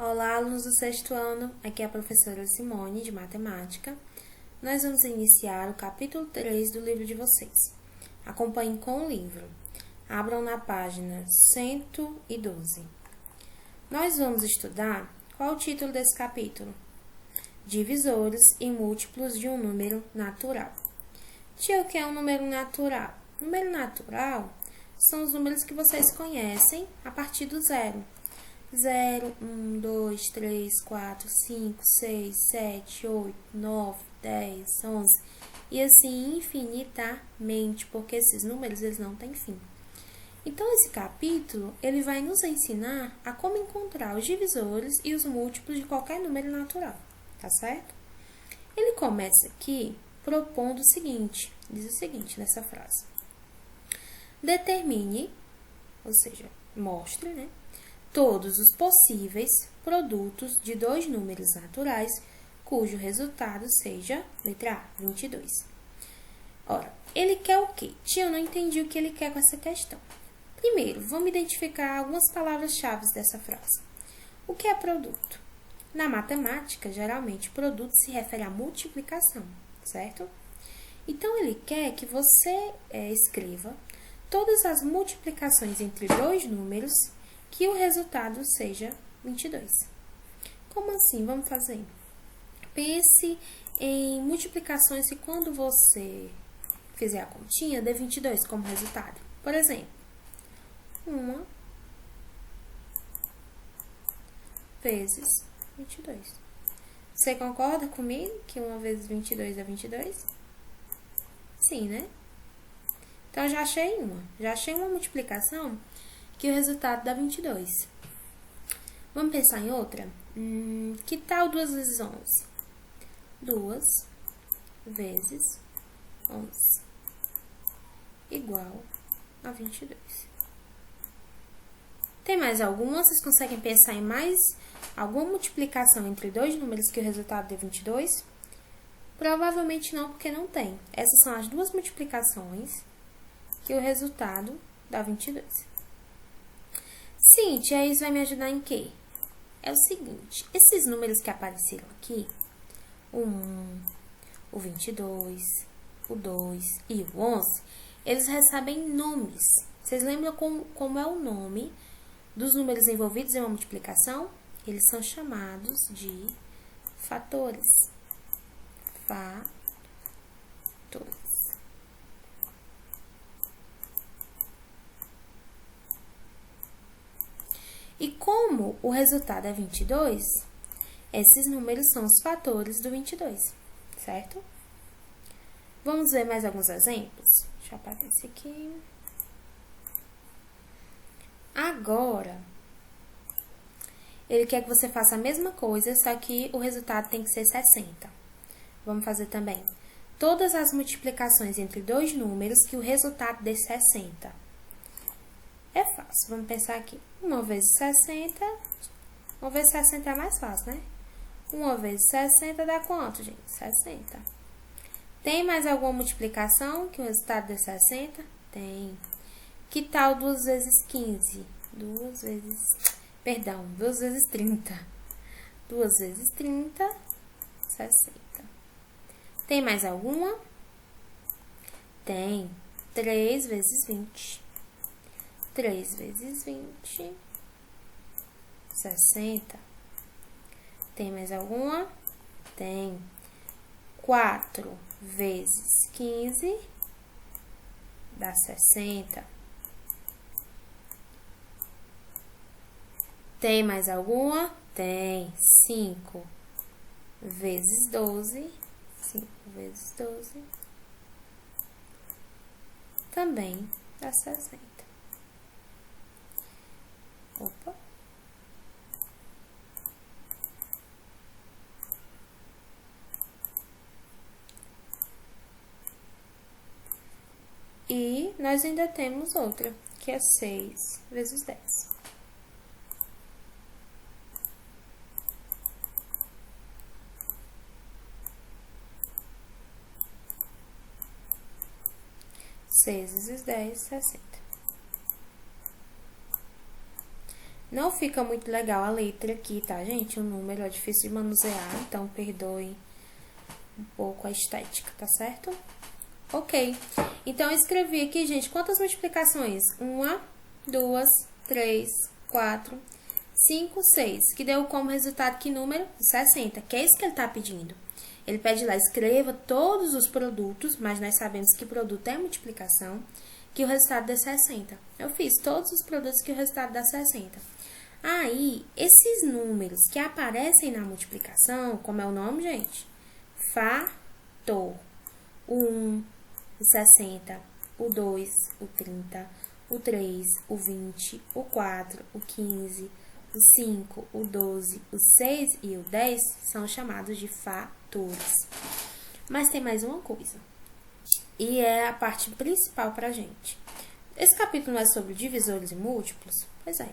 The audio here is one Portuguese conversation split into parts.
Olá, alunos do sexto ano, aqui é a professora Simone, de Matemática. Nós vamos iniciar o capítulo 3 do livro de vocês. Acompanhem com o livro. Abram na página 112. Nós vamos estudar qual o título desse capítulo? Divisores e múltiplos de um número natural. Tia, o que é um número natural? Número natural são os números que vocês conhecem a partir do zero. 0, 1, 2, 3, 4, 5, 6, 7, 8, 9, 10, 11 e assim infinitamente, porque esses números eles não têm fim. Então, esse capítulo ele vai nos ensinar a como encontrar os divisores e os múltiplos de qualquer número natural, tá certo? Ele começa aqui propondo o seguinte, diz o seguinte nessa frase. Determine, ou seja, mostre, né? Todos os possíveis produtos de dois números naturais cujo resultado seja, letra A, 22. Ora, ele quer o quê? Tia, eu não entendi o que ele quer com essa questão. Primeiro, vamos identificar algumas palavras-chave dessa frase. O que é produto? Na matemática, geralmente, produto se refere à multiplicação, certo? Então, ele quer que você escreva todas as multiplicações entre dois números que o resultado seja 22. Como assim? Vamos fazer. Pense em multiplicações que quando você fizer a continha, dê 22 como resultado. Por exemplo, 1 vezes 22. Você concorda comigo que 1 vezes 22 é 22? Sim, né? Então, já achei uma multiplicação que o resultado dá 22. Vamos pensar em outra? Que tal 2 vezes 11? 2 vezes 11 igual a 22. Tem mais alguma? Vocês conseguem pensar em mais alguma multiplicação entre dois números que o resultado dê 22? Provavelmente não, porque não tem. Essas são as duas multiplicações que o resultado dá 22. Sim, tia, isso vai me ajudar em quê? É o seguinte, esses números que apareceram aqui, o 1, o 22, o 2 e o 11, eles recebem nomes. Vocês lembram como é o nome dos números envolvidos em uma multiplicação? Eles são chamados de fatores. Fatores. E como o resultado é 22, esses números são os fatores do 22, certo? Vamos ver mais alguns exemplos? Deixa eu aparecer aqui. Agora, ele quer que você faça a mesma coisa, só que o resultado tem que ser 60. Vamos fazer também. Todas as multiplicações entre dois números que o resultado dê 60. É fácil, vamos pensar aqui. 1 vezes 60, 1 vezes 60 é mais fácil, né? 1 vezes 60 dá quanto, gente? 60. Tem mais alguma multiplicação que o resultado dê 60? Tem. Que tal 2 vezes 15? 2 vezes 30. 2 vezes 30, 60. Tem mais alguma? Tem. 3 vezes 20. 3 vezes 20, 60. Tem mais alguma? Tem. 4 vezes 15 dá 60. Tem mais alguma? Tem. 5 vezes 12. 5 vezes 12 também dá 60. Opa. E nós ainda temos outra, que é 6 vezes 10. Seis vezes 10, 60. Não fica muito legal a letra aqui, tá, gente? O número é difícil de manusear, então perdoe um pouco a estética, tá certo? Ok. Então, eu escrevi aqui, gente, quantas multiplicações? 1, 2, 3, 4, 5, 6. Que deu como resultado que número? 60, que é isso que ele tá pedindo. Ele pede lá, escreva todos os produtos, mas nós sabemos que produto é multiplicação, que o resultado dá 60. Eu fiz todos os produtos que o resultado dá 60. Aí, esses números que aparecem na multiplicação, como é o nome, gente? Fator. O 1, o 60, o 2, o 30, o 3, o 20, o 4, o 15, o 5, o 12, o 6 e o 10 são chamados de fatores. Mas tem mais uma coisa, e é a parte principal pra gente. Esse capítulo não é sobre divisores e múltiplos? Pois é.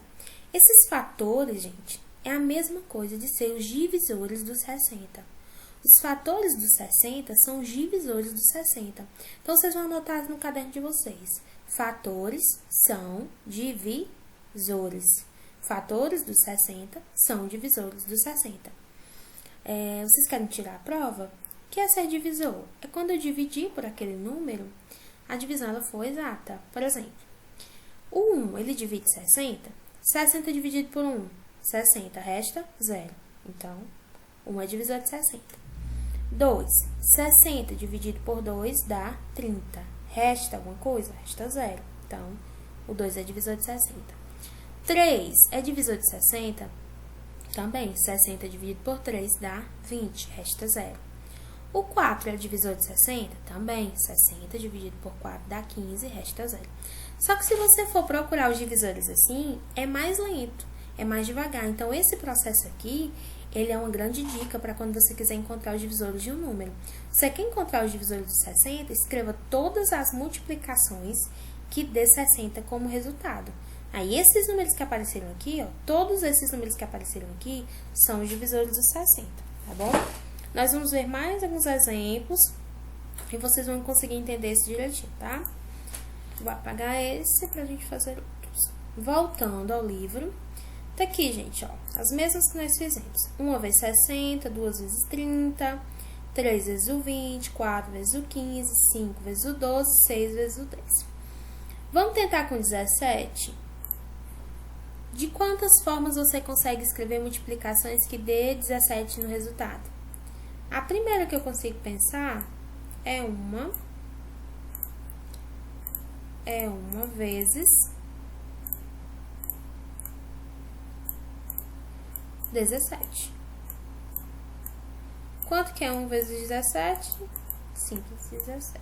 Esses fatores, gente, é a mesma coisa de ser os divisores dos 60. Os fatores dos 60 são os divisores dos 60. Então, vocês vão anotar no caderno de vocês. Fatores são divisores. Fatores dos 60 são divisores dos 60. Vocês querem tirar a prova? O que é ser divisor? É quando eu dividir por aquele número, a divisão ela for exata. Por exemplo, o 1, ele divide 60. 60 dividido por 1, 60, resta 0. Então, 1 é divisor de 60. 2, 60 dividido por 2 dá 30. Resta alguma coisa? Resta 0. Então, o 2 é divisor de 60. 3 é divisor de 60? Também, 60 dividido por 3 dá 20. Resta 0. O 4 é divisor de 60? Também, 60 dividido por 4 dá 15. Resta 0. Só que se você for procurar os divisores assim, é mais lento, é mais devagar. Então, esse processo aqui, ele é uma grande dica para quando você quiser encontrar os divisores de um número. Você quer encontrar os divisores de 60? Escreva todas as multiplicações que dê 60 como resultado. Aí, esses números que apareceram aqui, ó, todos esses números que apareceram aqui são os divisores dos 60, tá bom? Nós vamos ver mais alguns exemplos e vocês vão conseguir entender isso direitinho, tá? Vou apagar esse pra gente fazer outros. Voltando ao livro. Tá aqui, gente, ó. As mesmas que nós fizemos. 1 vezes 60, 2 vezes 30, 3 vezes o 20, 4 vezes o 15, 5 vezes o 12, 6 vezes o 10. Vamos tentar com 17? De quantas formas você consegue escrever multiplicações que dê 17 no resultado? A primeira que eu consigo pensar é uma vezes 17. Quanto que é 1 vezes 17? Simples, 17.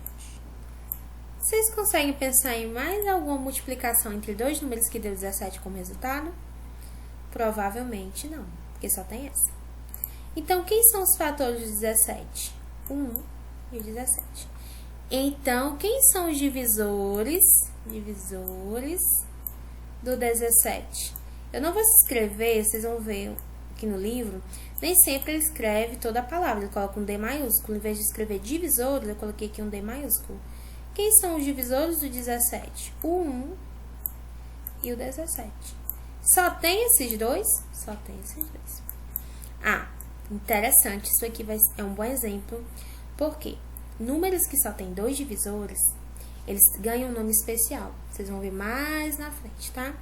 Vocês conseguem pensar em mais alguma multiplicação entre dois números que deu 17 como resultado? Provavelmente não, porque só tem essa. Então, quem são os fatores de 17? 1 e 17. Então, quem são os divisores do 17? Eu não vou escrever, vocês vão ver aqui no livro, nem sempre ele escreve toda a palavra, ele coloca um D maiúsculo. Em vez de escrever divisores, eu coloquei aqui um D maiúsculo. Quem são os divisores do 17? O 1 e o 17. Só tem esses dois? Só tem esses dois. Ah, interessante, isso aqui é um bom exemplo, porque números que só tem dois divisores, eles ganham um nome especial. Vocês vão ver mais na frente, tá?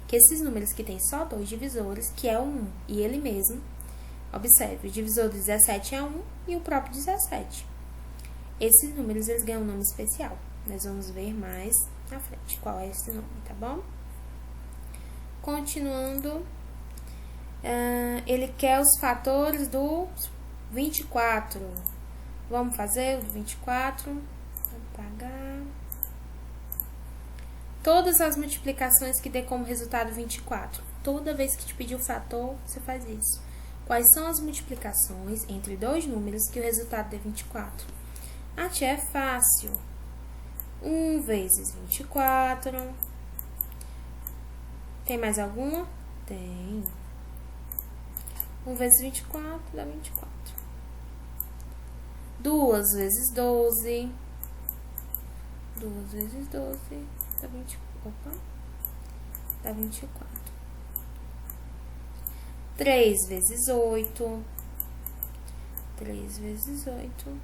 Que esses números que tem só dois divisores, que é o 1 e ele mesmo, observe, o divisor do 17 é 1 e o próprio 17. Esses números, eles ganham um nome especial. Nós vamos ver mais na frente qual é esse nome, tá bom? Continuando, ele quer os fatores do 24. Vamos fazer o do 24. Vou apagar. Todas as multiplicações que dê como resultado 24. Toda vez que te pedir o fator, você faz isso. Quais são as multiplicações entre dois números que o resultado dê 24? Ah, tia, é fácil. 1 vezes 24. Tem mais alguma? Tem. 1 vezes 24 dá 24. 2 vezes 12. 2 vezes 12 dá 24. Dá 24. 3 vezes 8. 3 vezes 8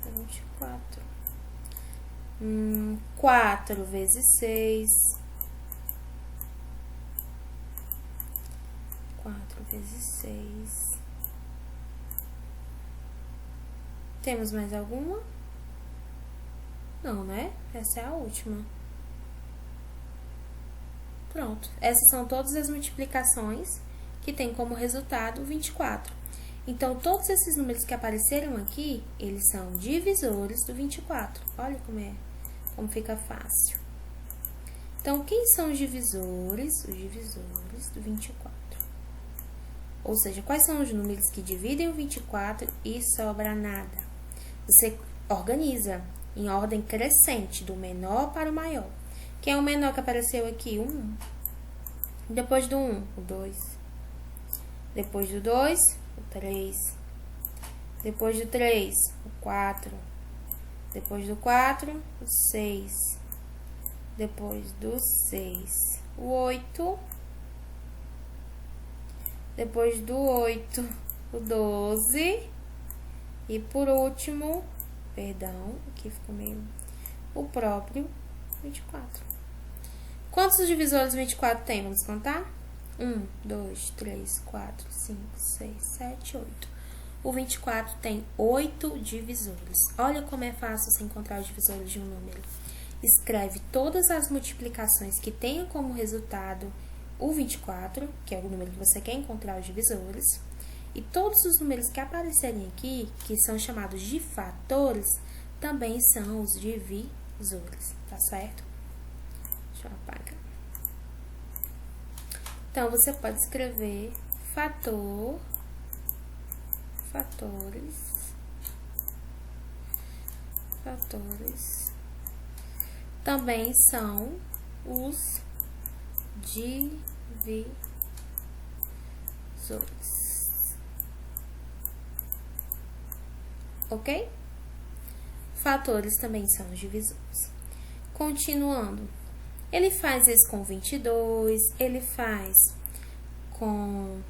dá 24. 4 vezes 6. 4 vezes 6. Temos mais alguma? Não, né? Essa é a última. Pronto. Essas são todas as multiplicações que tem como resultado 24. Então, todos esses números que apareceram aqui, eles são divisores do 24. Olha como fica fácil. Então, quem são os divisores? Os divisores do 24. Ou seja, quais são os números que dividem o 24 e sobra nada? Você organiza em ordem crescente, do menor para o maior. Quem é o menor que apareceu aqui? O 1. Depois do 1, o 2. Depois do 2, o 3. Depois do 3, o 4. Depois do 4, o 6. Depois do 6, o 8. Depois do 8, o 12. E por último, perdão, aqui ficou meio... o próprio 24. Quantos divisores 24 tem? Vamos contar? 1, 2, 3, 4, 5, 6, 7, 8. O 24 tem 8 divisores. Olha como é fácil você encontrar os divisores de um número. Escreve todas as multiplicações que tenham como resultado o 24, que é o número que você quer encontrar os divisores. E todos os números que aparecerem aqui, que são chamados de fatores, também são os divisores, tá certo? Deixa eu apagar. Então, você pode escrever fatores, também são os divisores. Ok? Fatores também são os divisores. Continuando. Ele faz isso com 22, ele faz com...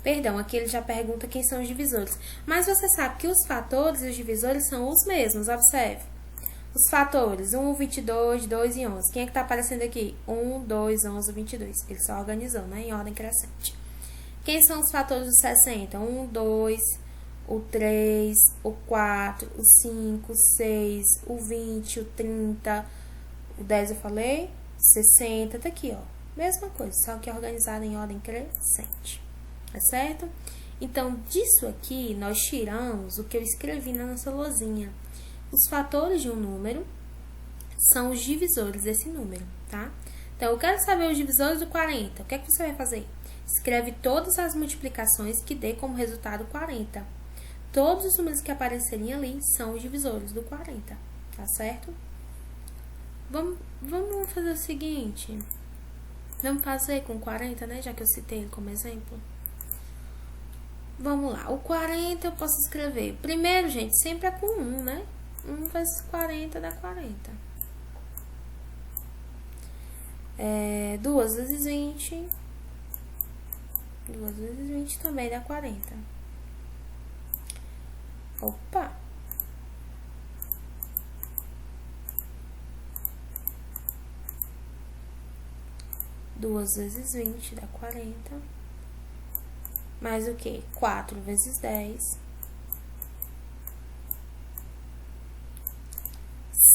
Perdão, aqui ele já pergunta quem são os divisores. Mas você sabe que os fatores e os divisores são os mesmos, observe. Os fatores, 1, 22, 2 e 11. Quem é que tá aparecendo aqui? 1, 2, 11, 22. Ele só organizou, né? Em ordem crescente. Quem são os fatores dos 60? 1, 2, o 3, o 4, o 5, o 6, o 20, o 30, o 10 eu falei, 60, tá aqui, ó. Mesma coisa, só que organizado em ordem crescente, tá certo? Então, disso aqui, nós tiramos o que eu escrevi na nossa lousinha. Os fatores de um número são os divisores desse número, tá? Então, eu quero saber os divisores do 40. O que é que você vai fazer? Escreve todas as multiplicações que dê como resultado 40. Todos os números que aparecerem ali são os divisores do 40, tá certo? Vamos fazer o seguinte. Vamos fazer com 40, né? Já que eu citei ele como exemplo. Vamos lá. O 40 eu posso escrever. Primeiro, gente, sempre é com 1, né? 1 vezes 40 dá 40. 2 vezes 20. 2 vezes 20 também dá 40. Opa! 2 vezes 20 dá 40. Mais o que? 4 vezes 10.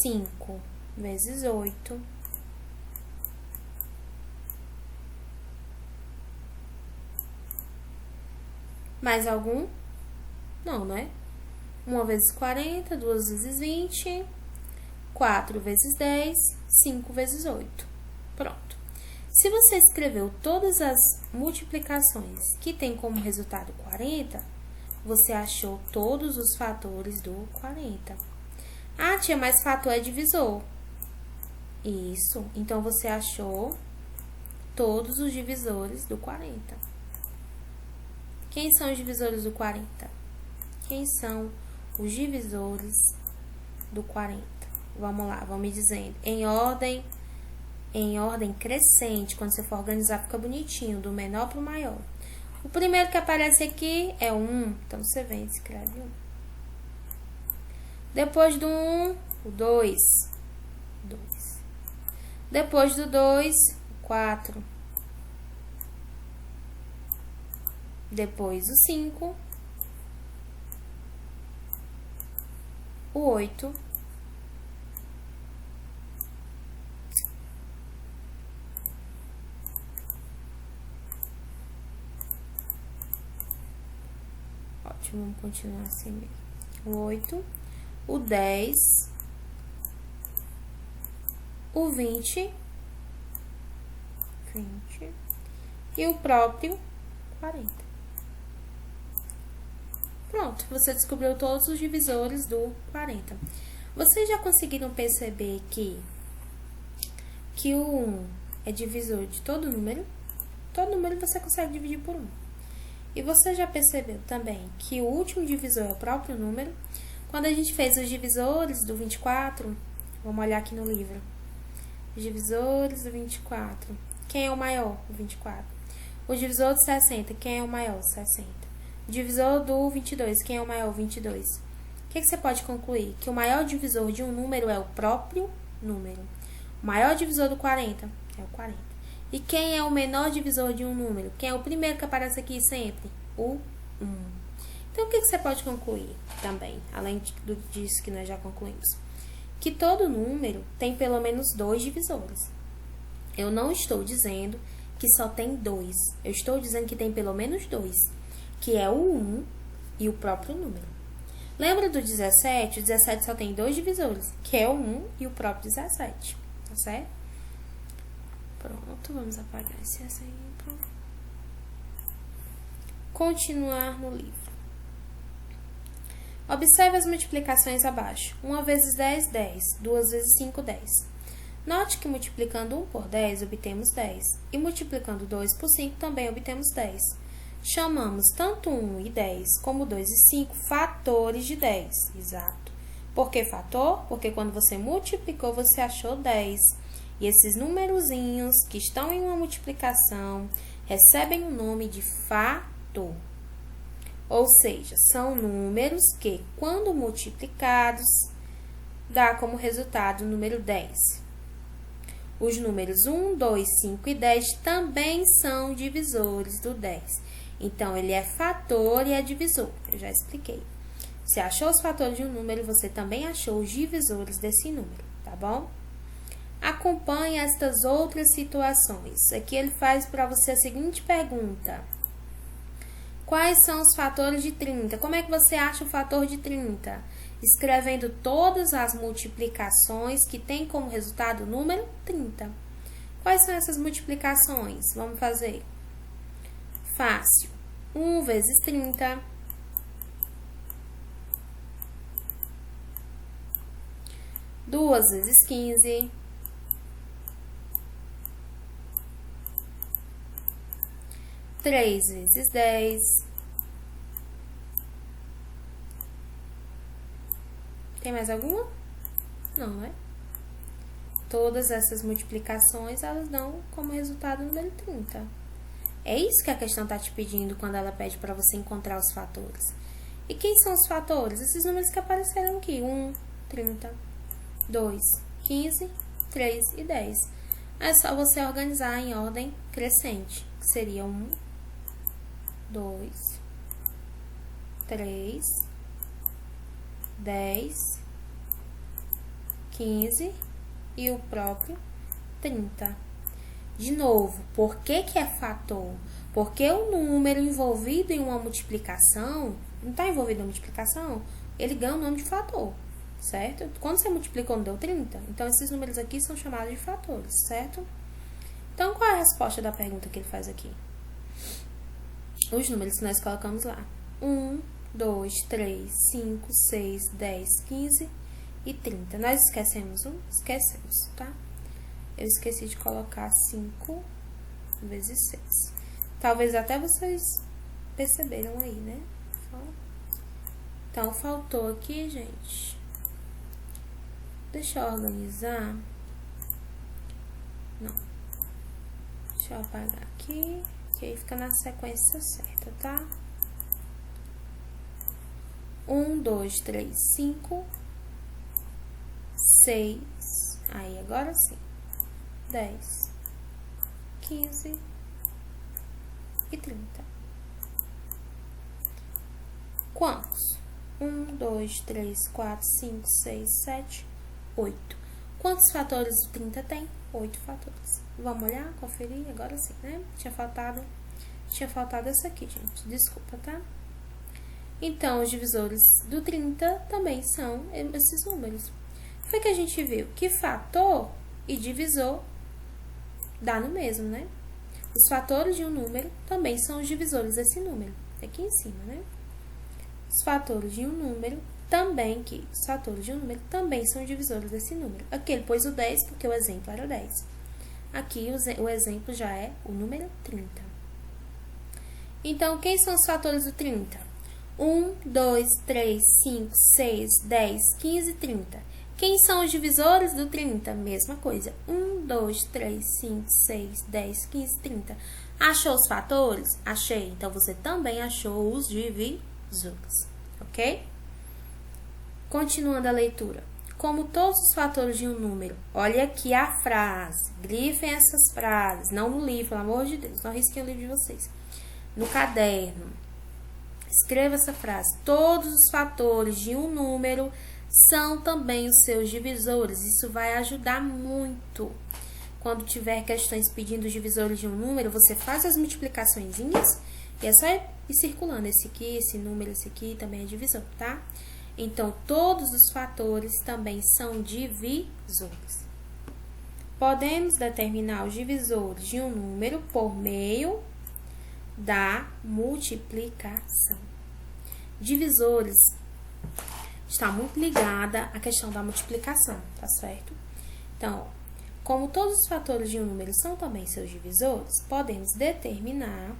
5 vezes 8. Mais algum? Não, né? 1 vezes 40, 2 vezes 20, 4 vezes 10, 5 vezes 8. Pronto. Se você escreveu todas as multiplicações que tem como resultado 40, você achou todos os fatores do 40. Ah, tia, mas fator é divisor. Isso. Então, você achou todos os divisores do 40. Quem são os divisores do 40? Quem são os divisores do 40? Vamos lá, vamos me dizendo. Em ordem crescente, quando você for organizar, fica bonitinho, do menor para o maior. O primeiro que aparece aqui é o 1, então você vem e escreve 1. Depois do 1, o 2. Depois do 2, o 4. Depois o 5. O 8. Ótimo, vamos continuar assim mesmo. O 8, o 10, o 20 e o próprio 40. Pronto, você descobriu todos os divisores do 40. Vocês já conseguiram perceber que o 1 é divisor de todo número? Todo número você consegue dividir por 1. E você já percebeu também que o último divisor é o próprio número? Quando a gente fez os divisores do 24, vamos olhar aqui no livro. Os divisores do 24. Quem é o maior? O 24. O divisor do 60, quem é o maior? O 60. O divisor do 22, quem é o maior? O 22. O que você pode concluir? Que o maior divisor de um número é o próprio número. O maior divisor do 40 é o 40. E quem é o menor divisor de um número? Quem é o primeiro que aparece aqui sempre? O 1. Então, o que você pode concluir também, além disso que nós já concluímos? Que todo número tem pelo menos 2 divisores. Eu não estou dizendo que só tem 2. Eu estou dizendo que tem pelo menos 2, que é o 1 e o próprio número. Lembra do 17? O 17 só tem 2 divisores, que é o 1 e o próprio 17. Tá certo? Pronto, vamos apagar esse exemplo. Continuar no livro. Observe as multiplicações abaixo. 1 vezes 10, 10. 2 vezes 5, 10. Note que multiplicando 1 por 10, obtemos 10. E multiplicando 2 por 5, também obtemos 10. Chamamos tanto 1 e 10, como 2 e 5, fatores de 10. Exato. Por que fator? Porque quando você multiplicou, você achou 10. E esses numerozinhos que estão em uma multiplicação recebem o nome de fator. Ou seja, são números que, quando multiplicados, dá como resultado o número 10. Os números 1, 2, 5 e 10 também são divisores do 10. Então, ele é fator e é divisor. Eu já expliquei. Se achou os fatores de um número, você também achou os divisores desse número, tá bom? Acompanhe estas outras situações. Aqui ele faz para você a seguinte pergunta. Quais são os fatores de 30? Como é que você acha o fator de 30? Escrevendo todas as multiplicações que tem como resultado o número 30. Quais são essas multiplicações? Vamos fazer. Fácil. 1 vezes 30. 2 vezes 15. 3 vezes 10. Tem mais alguma? Não, né? Todas essas multiplicações, elas dão como resultado o número 30. É isso que a questão está te pedindo quando ela pede para você encontrar os fatores. E quem são os fatores? Esses números que apareceram aqui. 1, 30, 2, 15, 3 e 10. É só você organizar em ordem crescente, que seria 1, 2, 3, 10, 15 e o próprio 30. De novo, por que é fator? Porque o número envolvido em uma multiplicação, não está envolvido em multiplicação, ele ganha o nome de fator, certo? Quando você multiplicou, não deu 30? Então, esses números aqui são chamados de fatores, certo? Então, qual é a resposta da pergunta que ele faz aqui? Os números que nós colocamos lá. 1, 2, 3, 5, 6, 10, 15 e 30. Nós esquecemos um? Esquecemos, tá? Eu esqueci de colocar 5 vezes 6. Talvez até vocês perceberam aí, né? Então, faltou aqui, gente. Deixa eu organizar. Não. Deixa eu apagar aqui. que aí fica na sequência certa, tá? 1, 2, 3, 5, 6, aí agora sim, 10, 15 e 30. Quantos? 1, 2, 3, 4, 5, 6, 7, 8. Quantos fatores o 30 tem? 8 fatores. Vamos olhar, conferir? Agora sim, né? Tinha faltado essa aqui, gente. Desculpa, tá? Então, os divisores do 30 também são esses números. Foi que a gente viu que fator e divisor dá no mesmo, né? Os fatores de um número também são os divisores desse número. Aqui em cima, né? Os fatores de um número também são divisores desse número. Aqui ele pôs o 10 porque o exemplo era 10. Aqui o exemplo já é o número 30. Então, quem são os fatores do 30? 1, 2, 3, 5, 6, 10, 15, 30. Quem são os divisores do 30? Mesma coisa. 1, 2, 3, 5, 6, 10, 15, 30. Achou os fatores? Achei. Então, você também achou os divisores. Ok? Continuando a leitura. Como todos os fatores de um número, olha aqui a frase. Grifem essas frases. Não no livro, pelo amor de Deus. Não risquem o livro de vocês. No caderno. Escreva essa frase. Todos os fatores de um número são também os seus divisores. Isso vai ajudar muito. Quando tiver questões pedindo os divisores de um número, você faz as multiplicaçõezinhas e é só ir circulando. Esse aqui, esse número, esse aqui também é divisor, tá? Então, todos os fatores também são divisores. Podemos determinar os divisores de um número por meio da multiplicação. Divisores está muito ligada à questão da multiplicação, tá certo? Então, como todos os fatores de um número são também seus divisores, podemos determinar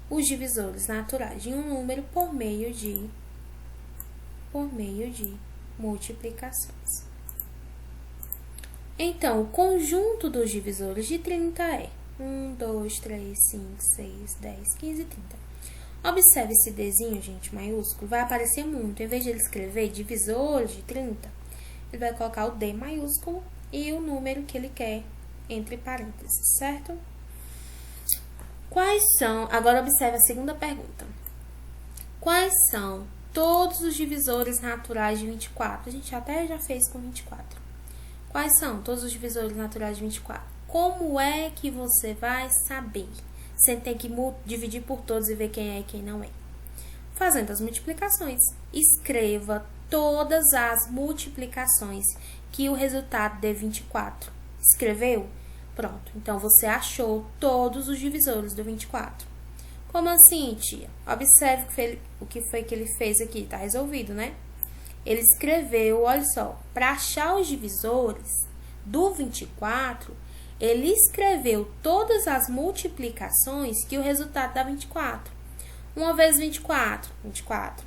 os divisores naturais de um número por meio de multiplicações. Então, o conjunto dos divisores de 30 é 1, 2, 3, 5, 6, 10, 15 e 30. Observe esse Dzinho, gente, maiúsculo. Vai aparecer muito. Em vez de ele escrever divisor de 30, ele vai colocar o D maiúsculo e o número que ele quer entre parênteses, certo? Quais são... Agora, observe a segunda pergunta. Quais são todos os divisores naturais de 24? A gente até já fez com 24. Quais são todos os divisores naturais de 24? Como é que você vai saber? Você tem que dividir por todos e ver quem é e quem não é. Fazendo as multiplicações. Escreva todas as multiplicações que o resultado dê 24. Escreveu? Pronto. Então, você todos os divisores do 24. Como assim, tia? Observe o que foi que ele fez aqui. Tá resolvido, né? Ele escreveu, olha só, para achar os divisores do 24, ele escreveu todas as multiplicações que o resultado dá 24. 1 vezes 24, 24.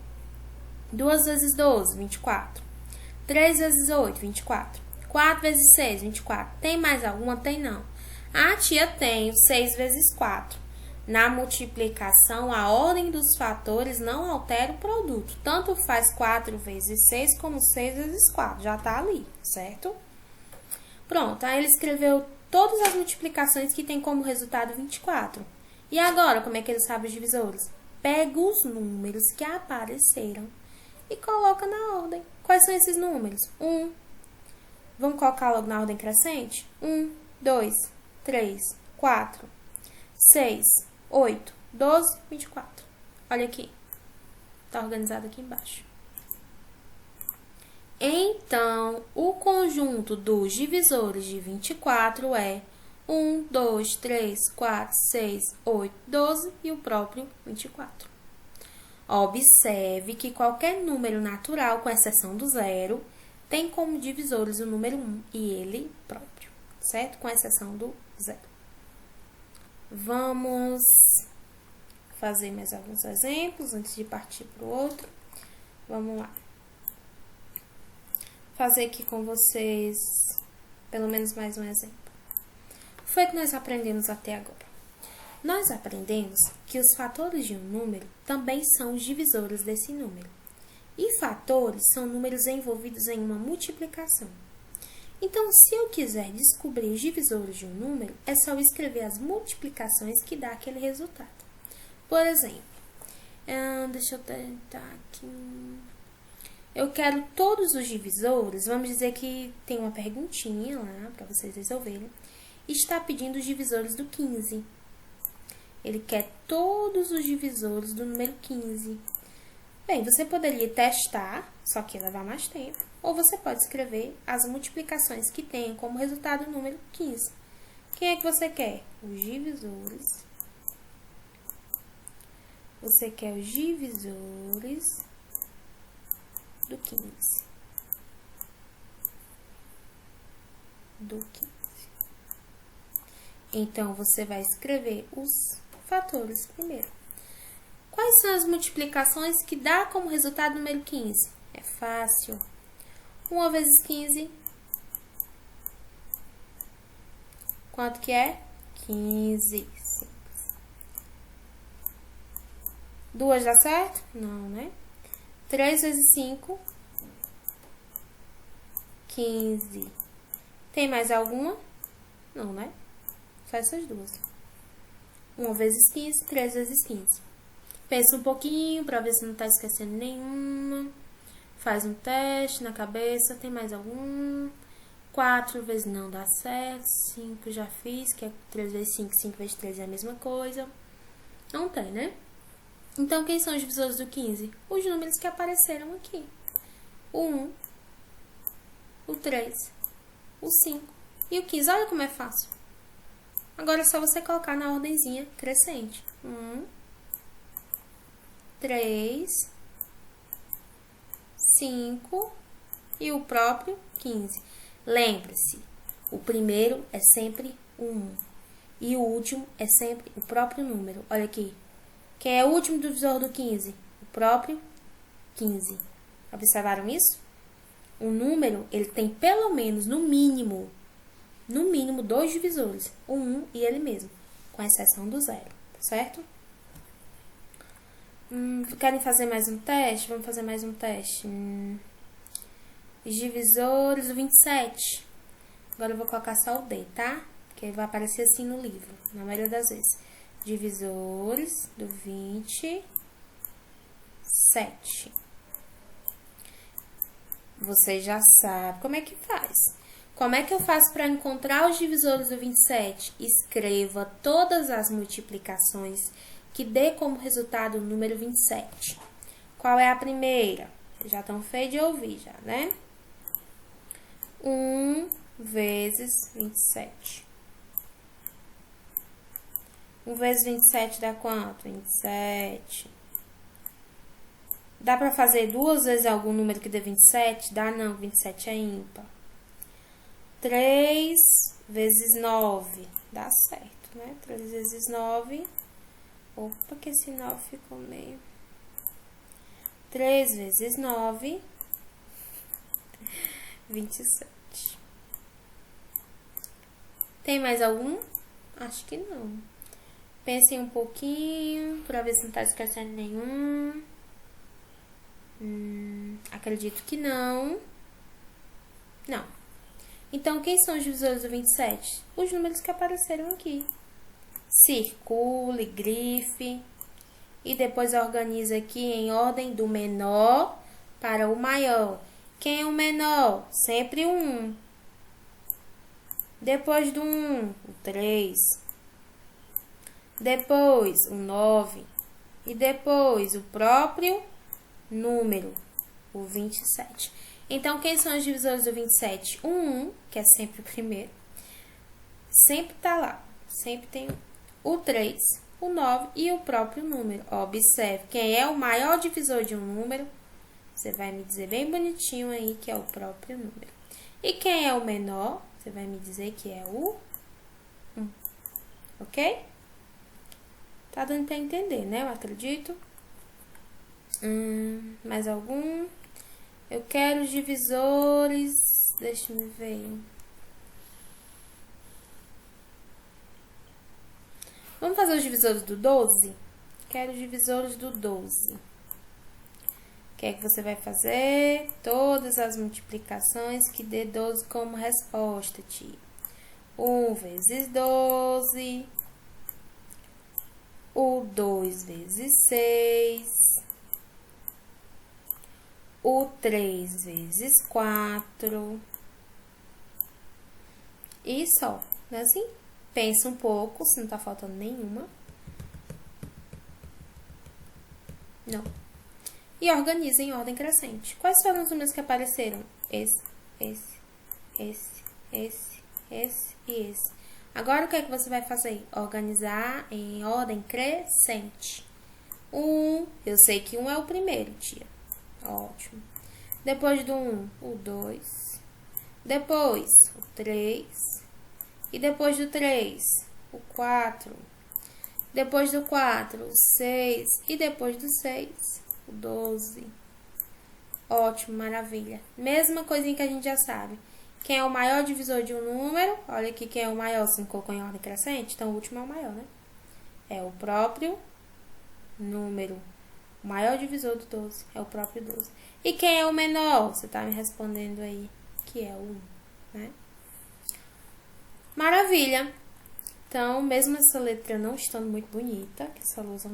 2 vezes 12, 24. 3 vezes 8, 24. 4 vezes 6, 24. Tem mais alguma? Tem não. A tia tem 6 vezes 4. Na multiplicação, a ordem dos fatores não altera o produto. Tanto faz 4 vezes 6 como 6 vezes 4. Já tá ali, certo? Pronto, aí ele escreveu todas as multiplicações que tem como resultado 24. E agora, como é que ele sabe os divisores? Pega os números que apareceram e coloca na ordem. Quais são esses números? 1. Vamos colocar logo na ordem crescente? 1, 2, 3, 4, 6, 8, 12, 24. Olha aqui. Tá organizado aqui embaixo. Então, o conjunto dos divisores de 24 é 1, 2, 3, 4, 6, 8, 12 e o próprio 24. Observe que qualquer número natural, com exceção do zero, tem como divisores o número 1 e ele próprio, certo? Com exceção do zero. Vamos fazer mais alguns exemplos antes de partir para o outro. Vamos lá. Fazer aqui com vocês pelo menos mais um exemplo. Foi o que nós aprendemos até agora. Nós aprendemos que os fatores de um número também são os divisores desse número. E fatores são números envolvidos em uma multiplicação. Então, se eu quiser descobrir os divisores de um número, é só eu escrever as multiplicações que dá aquele resultado. Por exemplo, deixa eu tentar aqui. Eu quero todos os divisores, vamos dizer que tem uma perguntinha lá para vocês resolverem. Está pedindo os divisores do 15. Ele quer todos os divisores do número 15. Bem, você poderia testar, só que ia levar mais tempo. Ou você pode escrever as multiplicações que tem como resultado o número 15. Quem é que você quer? Os divisores. Você quer os divisores do 15. Do 15. Então, você vai escrever os fatores primeiro. Quais são as multiplicações que dá como resultado o número 15? É fácil. 1 vezes 15. Quanto que é? 15. 2 dá certo? Não, né? 3 vezes 5. 15. Tem mais alguma? Não, né? Só essas duas. 1 vezes 15, 3 vezes 15. Pensa um pouquinho para ver se não está esquecendo nenhuma. Faz um teste na cabeça. Tem mais algum? 4 vezes não dá certo. 5 já fiz, que é 3 vezes 5. 5 vezes 3 é a mesma coisa. Não tem, né? Então, quem são os divisores do 15? Os números que apareceram aqui. O 1, o 3, o 5 e o 15. Olha como é fácil. Agora é só você colocar na ordenzinha crescente. 1, 3, 5 e o próprio 15. Lembre-se, o primeiro é sempre o 1 e o último é sempre o próprio número. Olha aqui. Quem é o último divisor do 15? O próprio 15. Observaram isso? O número, ele tem pelo menos, no mínimo, 2 divisores. O 1 e ele mesmo, com exceção do 0, certo? Querem fazer mais um teste? Vamos fazer mais um teste. Os divisores do 27. Agora eu vou colocar só o D, tá? Porque vai aparecer assim no livro, na maioria das vezes. Divisores do 27. Você já sabe como é que faz. Como é que eu faço para encontrar os divisores do 27? Escreva todas as multiplicações que dê como resultado o número 27. Qual é a primeira? Vocês já estão feios de ouvir, já, né? 1 vezes 27. 1 vezes 27 dá quanto? 27. Dá para fazer 2 vezes algum número que dê 27? Dá não, 27 é ímpar. 3 vezes 9. Dá certo, né? 3 vezes 9. Opa, que esse 9 ficou meio... 3 vezes 9. 27. Tem mais algum? Acho que não. Pensem um pouquinho, para ver se não está esquecendo nenhum. Acredito que não. Não. Então, quem são os divisores do 27? Os números que apareceram aqui. Circule, grife. E depois organiza aqui em ordem do menor para o maior. Quem é o menor? Sempre o 1. Depois do 1, o 3. Depois o 9. E depois o próprio número, o 27. Então, quem são os divisores do 27? O 1, que é sempre o primeiro. Sempre tá lá. Sempre tem o 3, o 9 e o próprio número. Observe, quem é o maior divisor de um número, você vai me dizer bem bonitinho aí que é o próprio número. E quem é o menor, você vai me dizer que é o 1. Ok? Tá dando pra entender, né? Eu acredito. Mais algum? Eu quero os divisores. Deixa eu ver. Vamos fazer os divisores do 12? Quero os divisores do 12. O que é que você vai fazer? Todas as multiplicações que dê 12 como resposta, tia. 1 vezes 12. O 2 vezes 6. O 3 vezes 4. E só, não é assim? Pensa um pouco, se não tá faltando nenhuma. Não. E organiza em ordem crescente. Quais foram os números que apareceram? Esse e esse. Agora, o que é que você vai fazer? Organizar em ordem crescente. 1, eu sei que 1 é o primeiro, tia. Ótimo. Depois do 1, o 2. Depois, o 3. E depois do 3, o 4. Depois do 4, o 6. E depois do 6, o 12. Ótimo, maravilha. Mesma coisinha que a gente já sabe. Quem é o maior divisor de um número? Olha aqui quem é o maior, se não colocou em ordem crescente. Então, o último é o maior, né? É o próprio número. O maior divisor do 12 é o próprio 12. E quem é o menor? Você tá me respondendo aí que é o 1, né? Maravilha! Então, mesmo essa letra não estando muito bonita, que essa lousa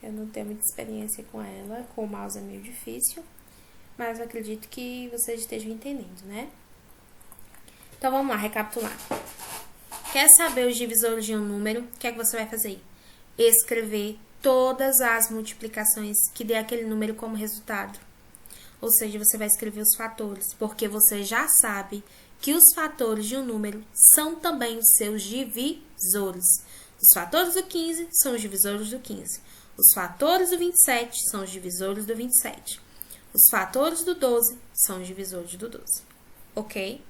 eu não tenho muita experiência com ela, com o mouse é meio difícil, mas eu acredito que vocês estejam entendendo, né? Então, vamos lá, recapitular. Quer saber os divisores de um número? O que é que você vai fazer? Escrever todas as multiplicações que dê aquele número como resultado. Ou seja, você vai escrever os fatores, porque você já sabe que os fatores de um número são também os seus divisores. Os fatores do 15 são os divisores do 15. Os fatores do 27 são os divisores do 27. Os fatores do 12 são os divisores do 12. Ok?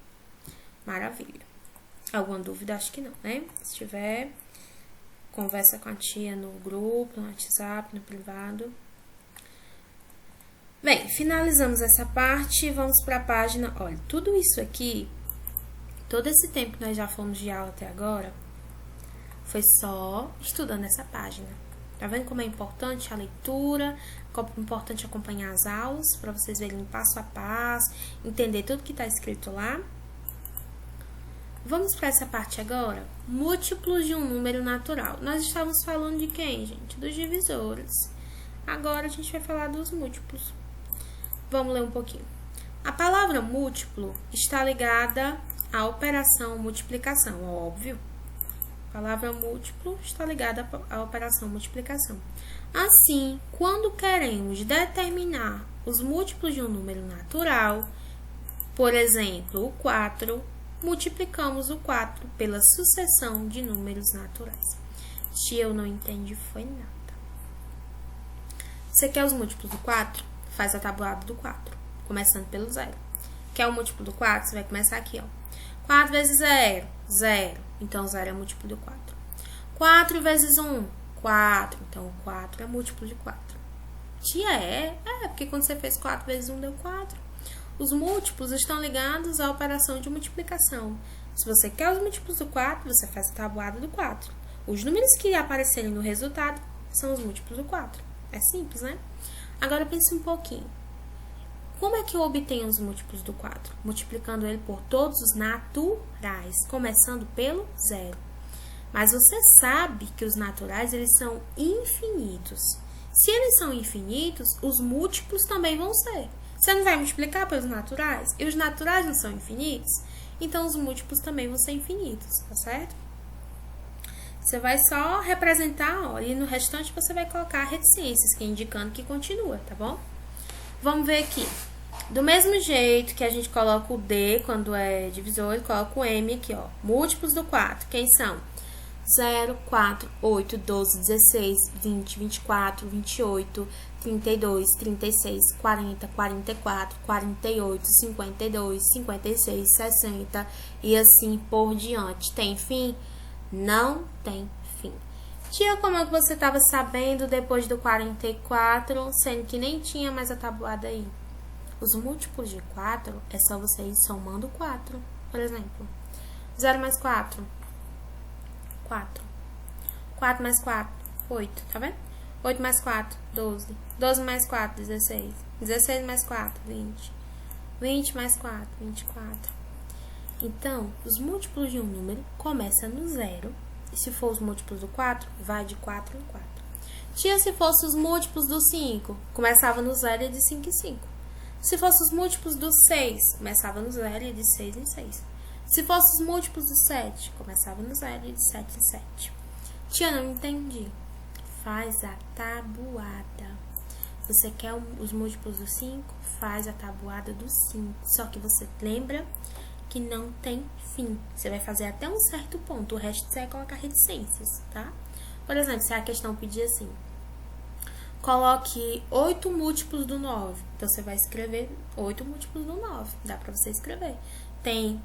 Maravilha. Alguma dúvida? Acho que não, né? Se tiver, conversa com a tia no grupo, no WhatsApp, no privado. Bem, finalizamos essa parte, vamos para a página. Olha, tudo isso aqui, todo esse tempo que nós já fomos de aula até agora, foi só estudando essa página. Tá vendo como é importante a leitura, como é importante acompanhar as aulas, para vocês verem passo a passo, entender tudo que está escrito lá. Vamos para essa parte agora. Múltiplos de um número natural. Nós estávamos falando de quem, gente? Dos divisores. Agora a gente vai falar dos múltiplos. Vamos ler um pouquinho. A palavra múltiplo está ligada à operação multiplicação, óbvio. A palavra múltiplo está ligada à operação multiplicação. Assim, quando queremos determinar os múltiplos de um número natural, por exemplo, o 4, multiplicamos o 4 pela sucessão de números naturais. Tia, eu não entendi, foi nada. Você quer os múltiplos do 4? Faz a tabuada do 4, começando pelo 0. Quer o múltiplo do 4? Você vai começar aqui, ó. 4 vezes 0, 0. Então, 0 é múltiplo do 4. 4 vezes 1, 4. Então, 4 é múltiplo de 4. Tia, porque quando você fez 4 vezes 1, deu 4. Os múltiplos estão ligados à operação de multiplicação. Se você quer os múltiplos do 4, você faz a tabuada do 4. Os números que aparecerem no resultado são os múltiplos do 4. É simples, né? Agora, pense um pouquinho. Como é que eu obtenho os múltiplos do 4? Multiplicando ele por todos os naturais, começando pelo 0. Mas você sabe que os naturais, eles são infinitos. Se eles são infinitos, os múltiplos também vão ser. Você não vai multiplicar pelos naturais? E os naturais não são infinitos? Então, os múltiplos também vão ser infinitos, tá certo? Você vai só representar, ó, e no restante você vai colocar reticências, que é indicando que continua, tá bom? Vamos ver aqui. Do mesmo jeito que a gente coloca o D quando é divisor, coloca o M aqui, ó. Múltiplos do 4, quem são? 0, 4, 8, 12, 16, 20, 24, 28, 32, 36, 40, 44, 48, 52, 56, 60 e assim por diante. Tem fim? Não tem fim. Tia, como é que você estava sabendo depois do 44, sendo que nem tinha mais a tabuada aí? Os múltiplos de 4 é só você ir somando 4. Por exemplo, 0 mais 4, 4. 4 mais 4, 8, tá vendo? 8 mais 4, 12. 12 mais 4, 16. 16 mais 4, 20. 20 mais 4, 24. Então, os múltiplos de um número começam no 0. E se for os múltiplos do 4, vai de 4 em 4. Tia, se fosse os múltiplos do 5, começava no 0 e de 5 em 5. Se fosse os múltiplos do 6, começava no 0 e de 6 em 6. Se fosse os múltiplos do 7, começava no 0 e de 7 em 7. Tia, não entendi. Faz a tabuada. Você quer os múltiplos do 5? Faz a tabuada do 5. Só que você lembra que não tem fim. Você vai fazer até um certo ponto. O resto você vai colocar reticências, tá? Por exemplo, se a questão pedir assim: coloque 8 múltiplos do 9. Então, você vai escrever 8 múltiplos do 9. Dá pra você escrever.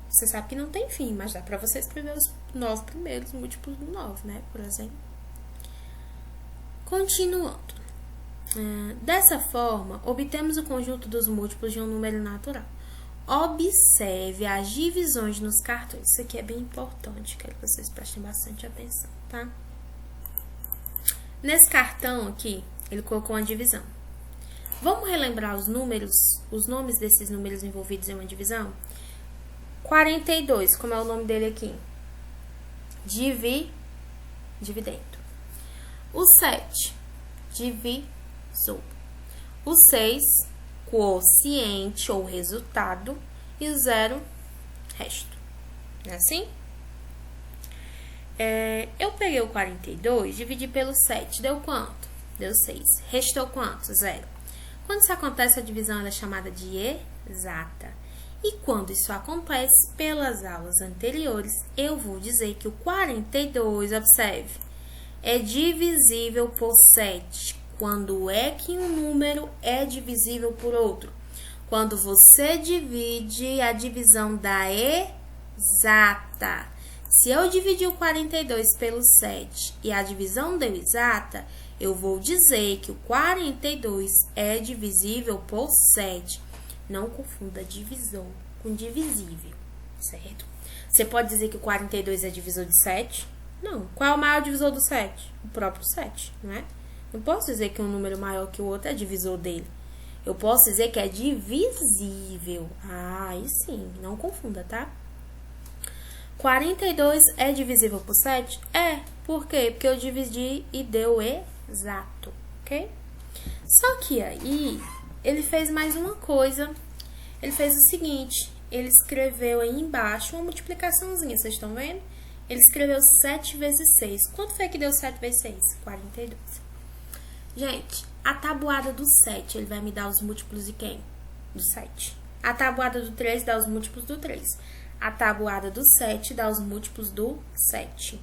Você sabe que não tem fim, mas dá pra você escrever os 9 primeiros múltiplos do 9, né? Por exemplo. Continuando. Dessa forma, obtemos o conjunto dos múltiplos de um número natural. Observe as divisões nos cartões. Isso aqui é bem importante, quero que vocês prestem bastante atenção, tá? Nesse cartão aqui, ele colocou uma divisão. Vamos relembrar os nomes desses números envolvidos em uma divisão? 42, como é o nome dele aqui? Dividendo. O 7, divisor. O 6, quociente ou resultado. E o 0, resto. Não é assim? Eu peguei o 42, dividi pelo 7, deu quanto? Deu 6. Restou quanto? 0. Quando isso acontece, a divisão ela é chamada de exata. E quando isso acontece, pelas aulas anteriores, eu vou dizer que o 42, observe, é divisível por 7. Quando é que um número é divisível por outro? Quando você divide a divisão da exata. Se eu dividir o 42 pelo 7 e a divisão deu exata, eu vou dizer que o 42 é divisível por 7. Não confunda divisor com divisível, certo? Você pode dizer que o 42 é divisor de 7? Não. Qual é o maior divisor do 7? O próprio 7, não é? Não posso dizer que um número maior que o outro é divisor dele. Eu posso dizer que é divisível. Aí sim, não confunda, tá? 42 é divisível por 7? É. Por quê? Porque eu dividi e deu exato, ok? Só que aí, ele fez mais uma coisa. Ele fez o seguinte, ele escreveu aí embaixo uma multiplicaçãozinha, vocês estão vendo? Ele escreveu 7 vezes 6. Quanto foi que deu 7 vezes 6? 42. Gente, a tabuada do 7, ele vai me dar os múltiplos de quem? Do 7. A tabuada do 3 dá os múltiplos do 3. A tabuada do 7 dá os múltiplos do 7.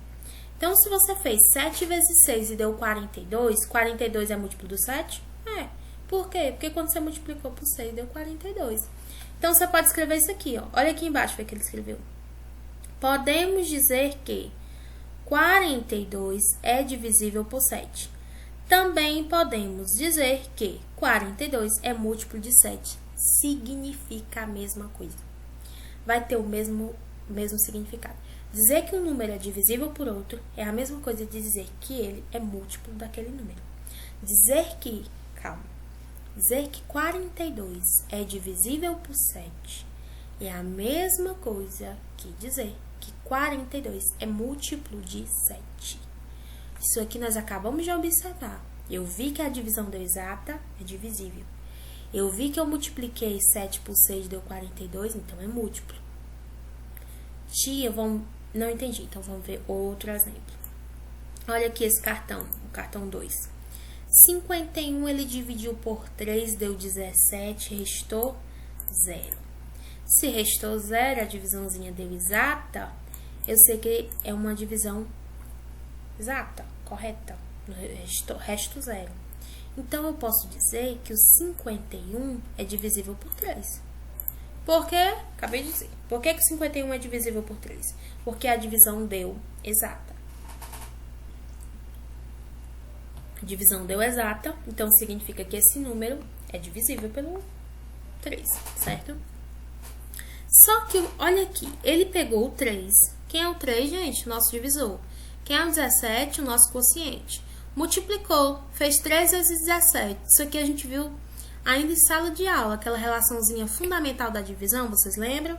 Então, se você fez 7 vezes 6 e deu 42, 42 é múltiplo do 7? É. Por quê? Porque quando você multiplicou por 6, deu 42. Então, você pode escrever isso aqui, ó. Olha aqui embaixo o que ele escreveu. Podemos dizer que 42 é divisível por 7. Também podemos dizer que 42 é múltiplo de 7. Significa a mesma coisa. Vai ter o mesmo significado. Dizer que um número é divisível por outro é a mesma coisa de dizer que ele é múltiplo daquele número. Dizer que 42 é divisível por 7 é a mesma coisa que dizer que 42 é múltiplo de 7. Isso aqui nós acabamos de observar. Eu vi que a divisão deu exata, é divisível. Eu vi que eu multipliquei 7 por 6, deu 42, então é múltiplo. Tia, não entendi, então vamos ver outro exemplo. Olha aqui esse cartão, o cartão 2. 51 ele dividiu por 3, deu 17, restou 0. Se restou 0, a divisãozinha deu exata, eu sei que é uma divisão exata, correta, resto 0. Então, eu posso dizer que o 51 é divisível por 3. Por quê? Acabei de dizer. Por que o 51 é divisível por 3? Porque a divisão deu exata. A divisão deu exata, então significa que esse número é divisível pelo 3, certo? Só que, olha aqui, ele pegou o 3. Quem é o 3, gente? Nosso divisor. Quem é o 17? O nosso quociente. Multiplicou, fez 3 vezes 17. Isso aqui a gente viu ainda em sala de aula, aquela relaçãozinha fundamental da divisão, vocês lembram?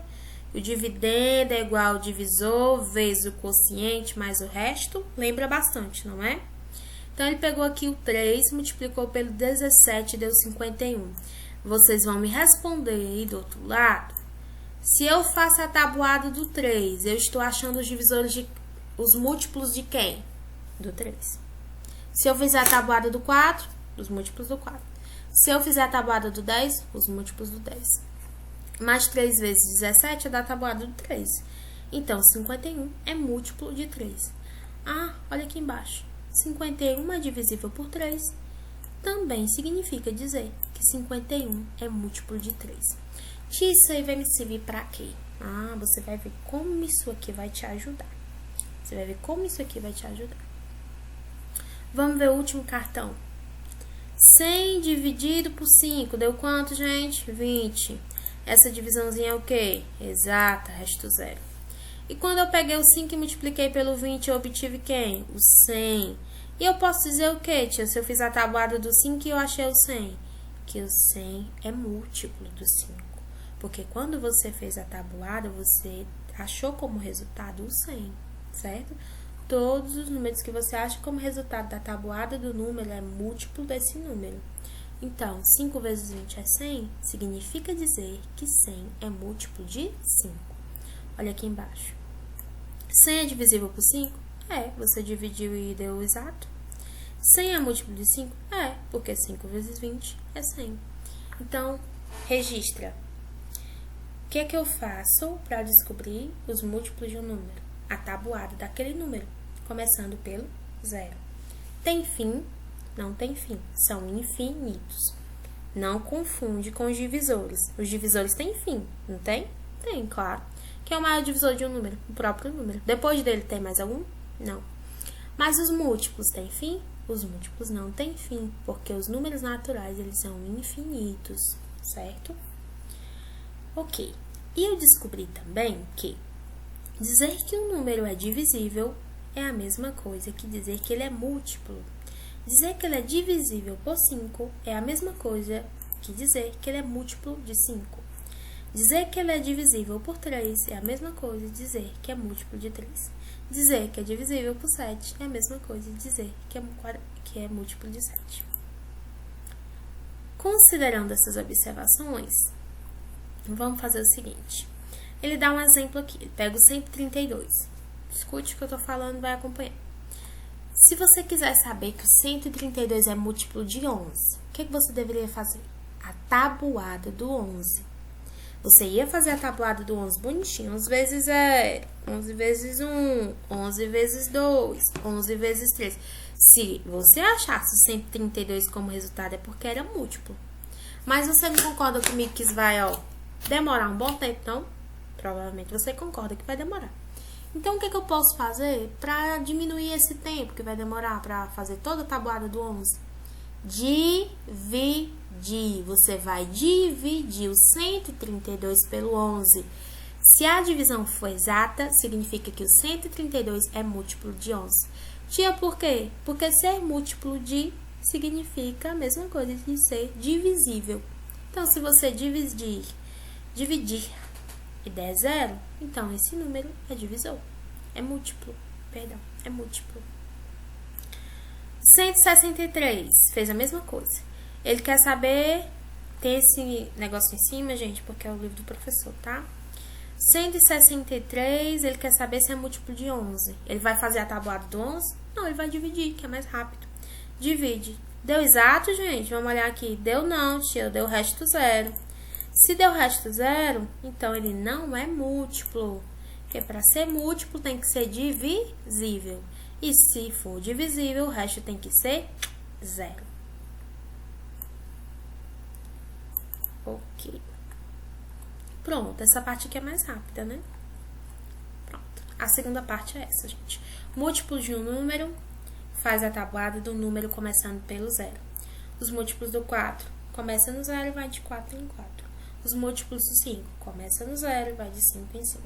O dividendo é igual ao divisor vezes o quociente mais o resto. Lembra bastante, não é? Então, ele pegou aqui o 3, multiplicou pelo 17, deu 51. Vocês vão me responder aí do outro lado. Se eu faço a tabuada do 3, eu estou achando os divisores os múltiplos de quem? Do 3. Se eu fizer a tabuada do 4, os múltiplos do 4. Se eu fizer a tabuada do 10, os múltiplos do 10. Mais 3 vezes 17 é da tabuada do 3. Então, 51 é múltiplo de 3. Ah, olha aqui embaixo. 51 é divisível por 3. Também significa dizer que 51 é múltiplo de 3. Isso aí vai me servir para quê? Ah, você vai ver como isso aqui vai te ajudar. Você vai ver como isso aqui vai te ajudar. Vamos ver o último cartão. 100 dividido por 5 deu quanto, gente? 20. Essa divisãozinha é o quê? Exata, resto zero. E quando eu peguei o 5 e multipliquei pelo 20, eu obtive quem? O 100. E eu posso dizer o quê, tia? Se eu fiz a tabuada do 5 e eu achei o 100? Que o 100 é múltiplo do 5. Porque quando você fez a tabuada, você achou como resultado o 100, certo? Todos os números que você acha como resultado da tabuada do número é múltiplo desse número. Então, 5 vezes 20 é 100, significa dizer que 100 é múltiplo de 5. Olha aqui embaixo. 100 é divisível por 5? É, você dividiu e deu o exato. 100 é múltiplo de 5? É, porque 5 vezes 20 é 100. Então, registra. O que é que eu faço para descobrir os múltiplos de um número? A tabuada daquele número, começando pelo 0. Tem fim? Não tem fim. São infinitos. Não confunde com os divisores. Os divisores têm fim, não tem? Tem, claro. Quem é o maior divisor de um número? O próprio número. Depois dele tem mais algum? Não. Mas os múltiplos têm fim? Os múltiplos não têm fim, porque os números naturais, eles são infinitos, certo? Ok. E eu descobri também que dizer que um número é divisível é a mesma coisa que dizer que ele é múltiplo. Dizer que ele é divisível por 5 é a mesma coisa que dizer que ele é múltiplo de 5. Dizer que ele é divisível por 3 é a mesma coisa de dizer que é múltiplo de 3. Dizer que é divisível por 7 é a mesma coisa de dizer que é múltiplo de 7. Considerando essas observações, vamos fazer o seguinte. Ele dá um exemplo aqui. Ele pega o 132. Escute o que eu estou falando e vai acompanhar. Se você quiser saber que o 132 é múltiplo de 11, o que você deveria fazer? A tabuada do 11. Você ia fazer a tabuada do 11 bonitinho. 11 vezes 0, 11 vezes 1, 11 vezes 2, 11 vezes 3. Se você achasse o 132 como resultado, é porque era múltiplo. Mas você não concorda comigo que isso vai, demorar um bom tempo, não? Provavelmente você concorda que vai demorar. Então, o que eu posso fazer para diminuir esse tempo que vai demorar para fazer toda a tabuada do 11? Dividir. Você vai dividir o 132 pelo 11. Se a divisão for exata, significa que o 132 é múltiplo de 11. Tia, por quê? Porque ser múltiplo de significa a mesma coisa de ser divisível. Então, se você dividir e der 0, então esse número é divisor. É múltiplo. 163 fez a mesma coisa. Ele quer saber, tem esse negócio em cima, gente, porque é o livro do professor, tá? 163, ele quer saber se é múltiplo de 11. Ele vai fazer a tabuada do 11? Não, ele vai dividir, que é mais rápido. Divide. Deu exato, gente? Vamos olhar aqui. Deu não, tia, deu o resto 0. Se deu o resto 0, então ele não é múltiplo. Porque para ser múltiplo tem que ser divisível. E se for divisível, o resto tem que ser 0. Ok. Pronto, essa parte aqui é mais rápida, né? Pronto. A segunda parte é essa, gente. Múltiplos de um número, faz a tabuada do número começando pelo 0. Os múltiplos do 4, começa no 0 e vai de 4 em 4. Os múltiplos do 5, começa no 0 e vai de 5 em 5.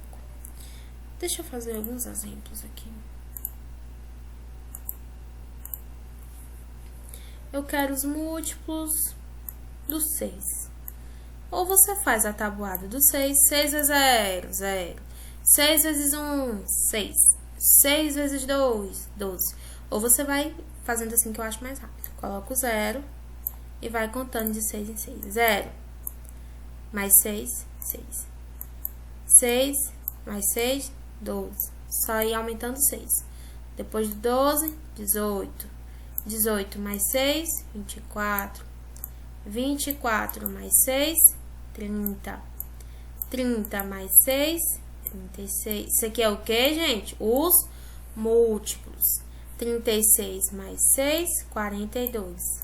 Deixa eu fazer alguns exemplos aqui. eu quero os múltiplos do 6. Ou você faz a tabuada do 6, 6 vezes 0, 0. 6 vezes 1, 6. 6 vezes 2, 12. Ou você vai fazendo assim que eu acho mais rápido. Coloca o 0 e vai contando de 6 em 6. 0 mais 6, 6. 6 mais 6, 12. Só ir aumentando 6. Depois de 12, 18. 18 mais 6, 24. 24 mais 6, 30. 30 mais 6, 36. Isso aqui é o que, gente? Os múltiplos. 36 mais 6, 42.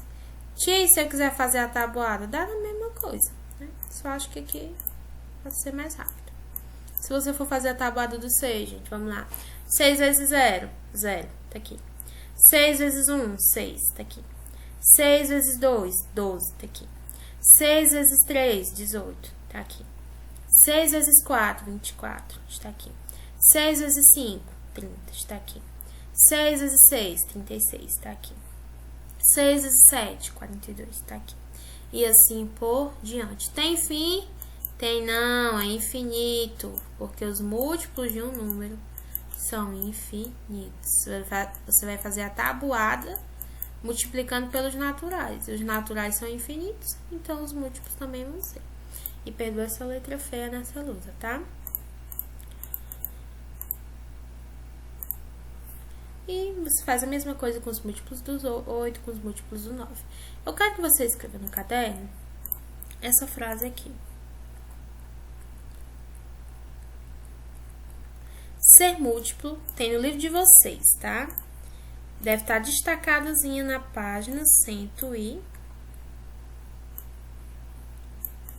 Tia, se eu quiser fazer a tabuada, dá a mesma coisa, né? Só acho que aqui pode ser mais rápido. Se você for fazer a tabuada do 6, gente, vamos lá. 6 vezes 0, 0, tá aqui. 6 vezes 1, 6, tá aqui. 6 vezes 2, 12, tá aqui. 6 vezes 3, 18, tá aqui. 6 vezes 4, 24, está aqui. 6 vezes 5, 30, está aqui. 6 vezes 6, 36, está aqui. 6 vezes 7, 42, está aqui. E assim por diante. Tem fim? Tem não, é infinito. Porque os múltiplos de um número são infinitos. Você vai fazer a tabuada multiplicando pelos naturais. Os naturais são infinitos, então os múltiplos também vão ser. E perdoa essa letra feia nessa lousa, tá? E você faz a mesma coisa com os múltiplos dos 8, com os múltiplos do 9. Eu quero que você escreva no caderno essa frase aqui. Ser múltiplo tem no livro de vocês, tá? Deve estar destacadozinha na página 100 e...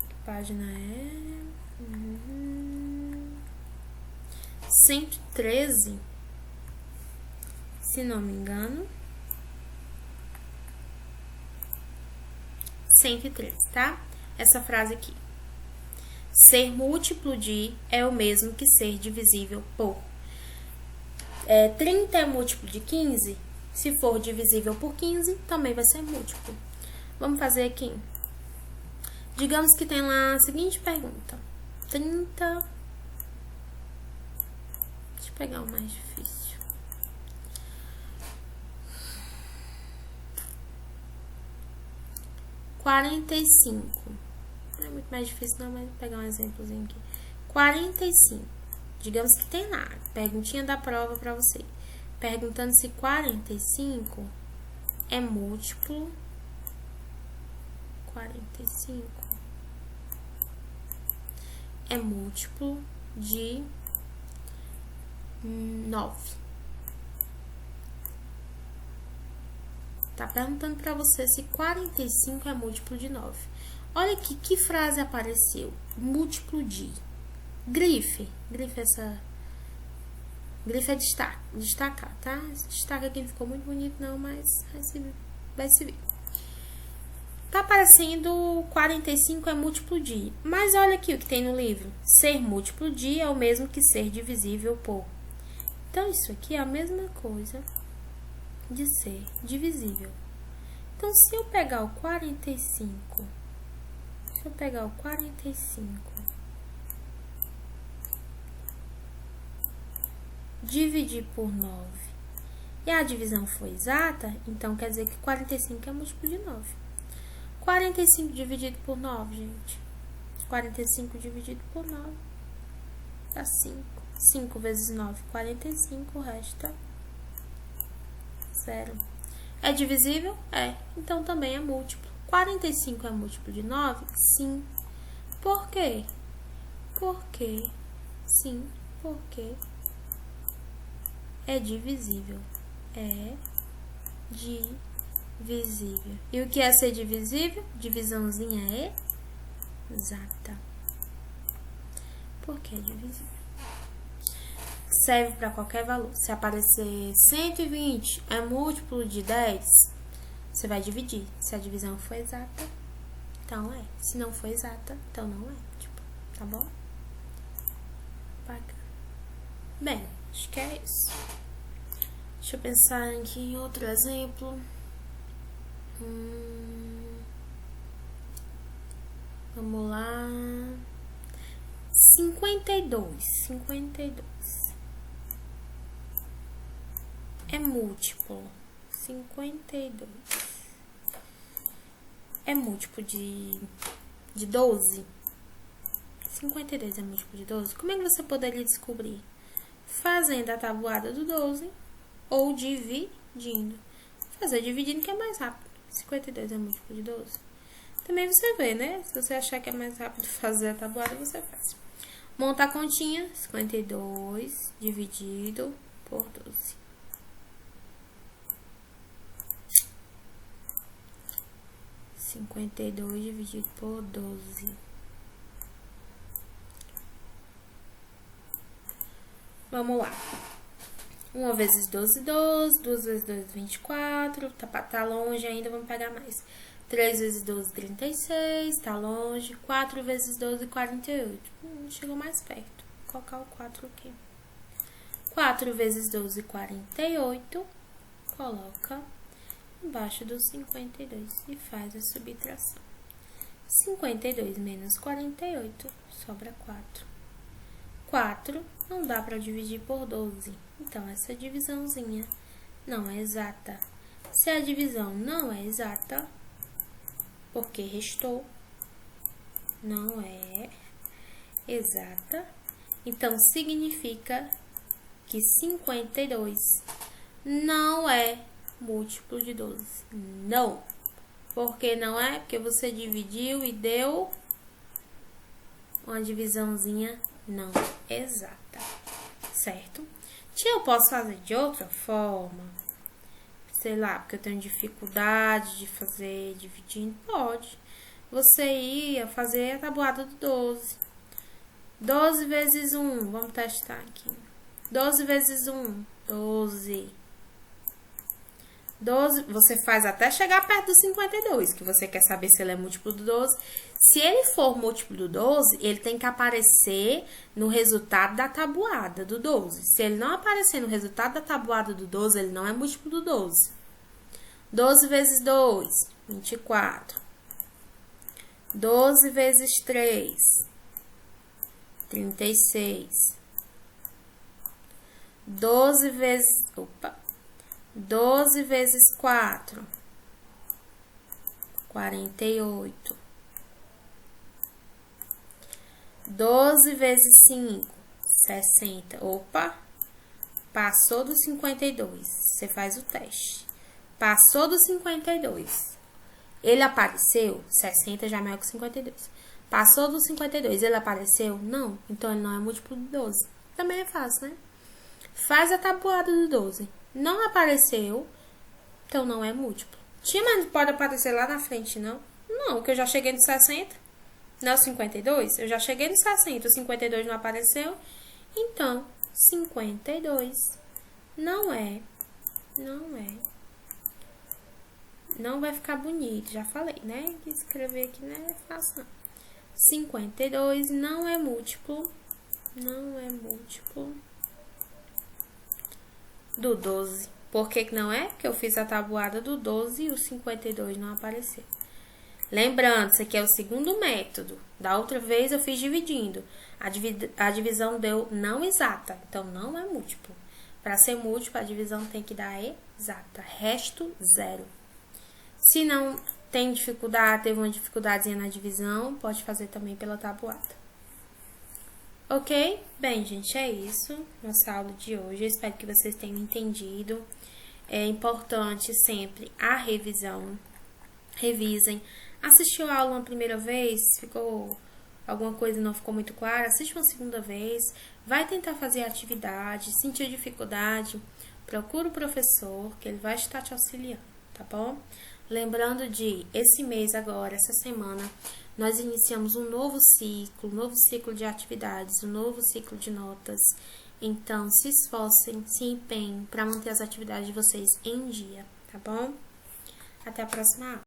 Que página é? 113, se não me engano. 113, tá? Essa frase aqui. Ser múltiplo de é o mesmo que ser divisível por. 30 é múltiplo de 15? Se for divisível por 15, também vai ser múltiplo. Vamos fazer aqui. Digamos que tem lá a seguinte pergunta. 30... Deixa eu pegar o mais difícil. $45. Não é muito mais difícil não, mas vou pegar um exemplozinho aqui. 45. Digamos que tem lá. Perguntinha da prova pra você. Perguntando se 45 é múltiplo. 45 é múltiplo de 9. Tá perguntando pra você se 45 é múltiplo de 9. Olha aqui, que frase apareceu? Múltiplo de. Grife. Grife é destacar, tá? Esse destaque aqui não ficou muito bonito não, mas vai se ver. Tá aparecendo 45 é múltiplo de. Mas olha aqui o que tem no livro. Ser múltiplo de é o mesmo que ser divisível por. Então, isso aqui é a mesma coisa de ser divisível. Então, se eu pegar o 45... dividir por 9 e a divisão foi exata, então quer dizer que 45 é múltiplo de 9. 45 dividido por 9, gente. 45 dividido por 9 dá 5. 5 vezes 9, 45, resta 0. É divisível? É. Então também é múltiplo. 45 é múltiplo de 9? Sim. Por quê? Porque é divisível. É divisível. E o que é ser divisível? Divisãozinha é exata. Porque é divisível. Serve para qualquer valor. Se aparecer 120 é múltiplo de 10, você vai dividir. Se a divisão for exata, então é. Se não for exata, então não é. Tipo, tá bom? Bacana. Bem, acho que é isso. Deixa eu pensar aqui em outro exemplo. Vamos lá. 52. 52. É múltiplo. 52. É múltiplo de 12? 52 é múltiplo de 12? Como é que você poderia descobrir? Fazendo a tabuada do 12 ou dividindo. Fazer dividindo que é mais rápido. 52 é múltiplo de 12. Também você vê, né? Se você achar que é mais rápido fazer a tabuada, você faz. Monta a continha. 52 dividido por 12. 52 dividido por 12. Vamos lá. 1 vezes 12, 12. 2 vezes 2, 24. Tá longe ainda, vamos pegar mais. 3 vezes 12, 36. Tá longe. 4 vezes 12, 48. Chegou mais perto. Vou colocar o 4 aqui. 4 vezes 12, 48. Coloca embaixo do 52 e faz a subtração. 52 menos 48, sobra 4. 4 não dá para dividir por 12, então essa divisãozinha não é exata. Se a divisão não é exata, porque restou, não é exata, então significa que 52 não é múltiplo de 12. Não. Por que não é? Porque você dividiu e deu uma divisãozinha não exata. Certo? Eu posso fazer de outra forma? Sei lá, porque eu tenho dificuldade de fazer dividindo? Pode. Você ia fazer a tabuada do 12. 12 vezes 1. Vamos testar aqui. 12 vezes 1. 12. 12, você faz até chegar perto do 52, que você quer saber se ele é múltiplo do 12. Se ele for múltiplo do 12, ele tem que aparecer no resultado da tabuada do 12. Se ele não aparecer no resultado da tabuada do 12, ele não é múltiplo do 12. 12 vezes 2, 24. 12 vezes 3, 36. 12 vezes... 12 vezes 4, 48. 12 vezes 5, 60. Passou do 52. Você faz o teste. Passou do 52. Ele apareceu? 60 já é maior que 52. Passou do 52. Ele apareceu? Não. Então, ele não é múltiplo de 12. Também é fácil, né? Faz a tabuada do 12. Não apareceu, então não é múltiplo. Mas pode aparecer lá na frente, não? Não, porque eu já cheguei no 60. Não é o 52? Eu já cheguei no 60. O 52 não apareceu. Então, 52 não é. Não vai ficar bonito, já falei, né? Que escrever aqui não é fácil, não. 52 não é múltiplo. Não é múltiplo do 12. Por que não é? Porque eu fiz a tabuada do 12 e o 52 não apareceu. Lembrando, isso aqui é o segundo método. Da outra vez eu fiz dividindo. A divisão deu não exata, então não é múltiplo. Para ser múltiplo, a divisão tem que dar exata. Resto, 0. Se não tem dificuldade, teve uma dificuldadezinha na divisão, pode fazer também pela tabuada. Ok? Bem, gente, é isso. Nossa aula de hoje. Eu espero que vocês tenham entendido. É importante sempre a revisão. Revisem. Assistiu a aula uma primeira vez? Alguma coisa não ficou muito clara? Assiste uma segunda vez. Vai tentar fazer a atividade. Sentiu dificuldade? Procura o professor, que ele vai estar te auxiliando, tá bom? Lembrando esse mês agora, essa semana, nós iniciamos um novo ciclo de atividades, um novo ciclo de notas. Então, se esforcem, se empenhem para manter as atividades de vocês em dia, tá bom? Até a próxima aula.